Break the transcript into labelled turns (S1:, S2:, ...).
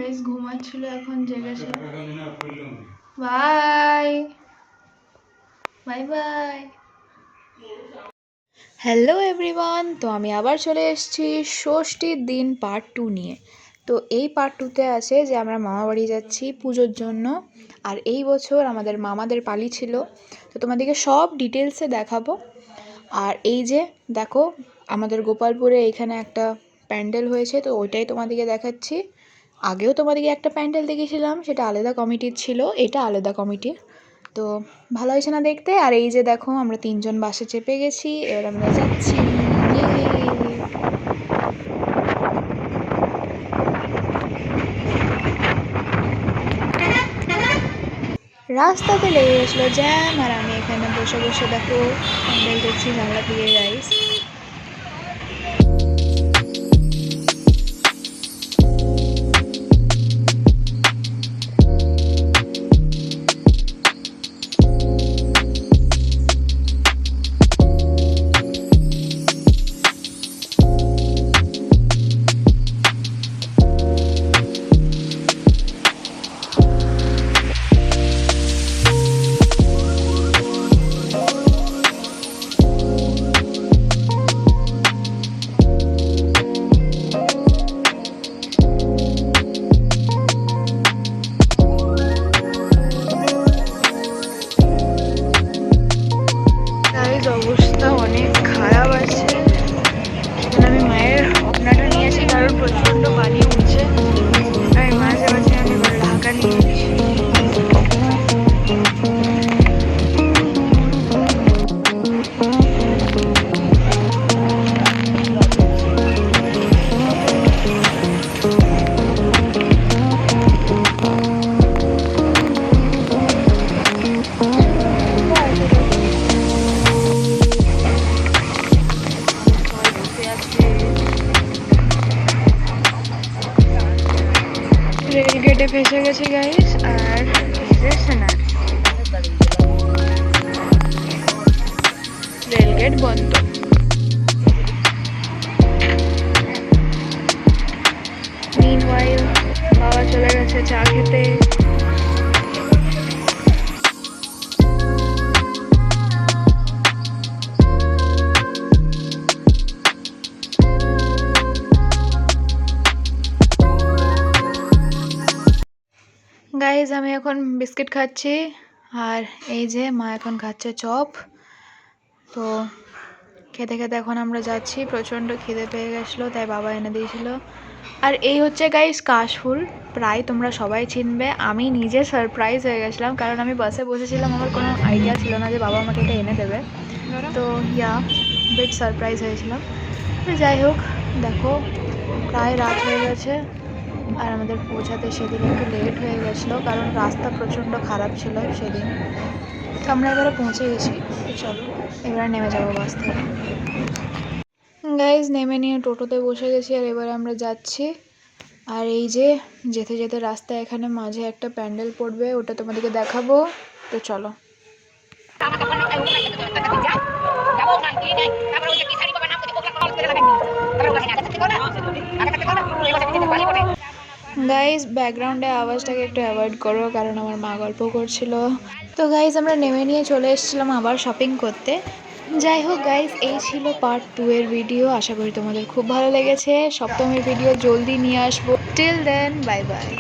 S1: Guys ঘুমাচ্ছিল, এখন জেগেছে। Bye bye bye. Hello everyone, তো আমি আবার চলে এসেছি ষষ্ঠীর দিন পার্ট 2 নিয়ে। তো এই পার্ট 2তে আছে যে আমরা মামা বাড়ি যাচ্ছি পুজোর জন্য, আর এই বছর আমাদের মামাদের পালি ছিল। তো তোমাদেরকে সব ডিটেলসে দেখাবো। আর এই যে দেখো, আমাদের গোপালপুরে এখানে একটা প্যান্ডেল হয়েছে, তো ওইটাই তোমাদেরকে দেখাচ্ছি। আগেও তোমাদেরকে একটা প্যান্ডেল দেখেছিলাম, সেটা আলাদা কমিটির ছিল, এটা আলাদা কমিটির। তো ভালো হয়েছে না দেখতে। আর এই যে দেখো, আমরা 3জন বাসে চেপে গেছি, এবার আমরা যাচ্ছি। রাস্তাতে লেগে গেছিলো জ্যাম, আর আমি এখানে বসে বসে দেখো প্যান্ডেল দেখছি জানলা দিয়ে গাইস। অবস্থা অনেক খারাপ আছে। আমি মায়ের ওড়নাটা নিয়েছি কারণ প্রচন্ড পানি উঠছে, আর মাঝে মাঝে আমি ঢাকা নিয়ে নিয়েছি। রেল গেটে ফেসে গেছে গাইস, আর রেল গেট বন্ধ। মিনওয়াইল বাবা চলে গেছে চা খেতে। গাইজ আমি এখন বিস্কিট খাচ্ছি, আর এই যে মা এখন খাচ্ছে চপ। তো খেতে খেতে এখন আমরা যাচ্ছি, প্রচণ্ড খিদে পেয়ে গেছিলো তাই বাবা এনে দিয়েছিল। আর এই হচ্ছে গাইজ কাশফুল, প্রায় তোমরা সবাই চিনবে। আমি নিজে সারপ্রাইজ হয়ে গেছিলাম কারণ আমি বাসে বসেছিলাম, আমার কোনো আইডিয়া ছিল না যে বাবা আমাকে এটা এনে দেবে। তো বিট সারপ্রাইজ হয়েছিলাম। তো যাই হোক, দেখো প্রায় রাত হয়ে গেছে, আর আমাদের পৌঁছাতে সেদিন একটু লেট হয়ে গেছিলো কারণ রাস্তা প্রচণ্ড খারাপ ছিল সেদিন। তো আমরা এবারে পৌঁছে গেছি, তো চলো এবারে নেমে যাবো বাস থেকে। গাইজ নেমে নিয়ে টোটোতে বসে গেছি, আর এবারে আমরা যাচ্ছি। আর এই যে যেতে যেতে রাস্তায় এখানে মাঝে একটা প্যান্ডেল পড়বে, ওটা তোমাদেরকে দেখাবো, তো চলো। গাইজ ব্যাকগ্রাউন্ডে আওয়াজটাকে একটু অ্যাভয়েড করো কারণ আমার মা গল্প করছিল। তো গাইজ আমরা নেমে নিয়ে চলে এসেছিলাম আবার শপিং করতে। যাই হোক গাইজ, এই ছিল পার্ট 2 এর ভিডিও। আশা করি তোমাদের খুব ভালো লেগেছে। সপ্তমীর ভিডিও জলদি নিয়ে আসবো। Till then bye by.